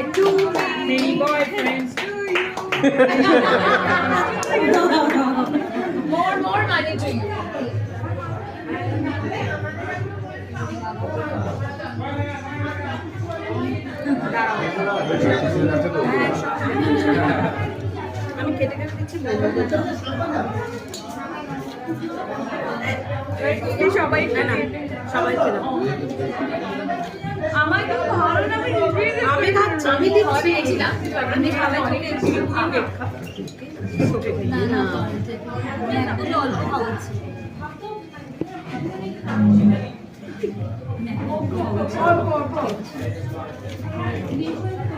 to me. Many boyfriends to you. More money to you. আমি খেতে খেতে দিচ্ছি সবাই না সবাই খেলাম আমার তো ভালো না আমি খাচ্ছি আমি দিচ্ছিলাম আমি খাবার খেয়েছিলাম না না আমি অল্প খাওয়াচ্ছি অল্প অল্প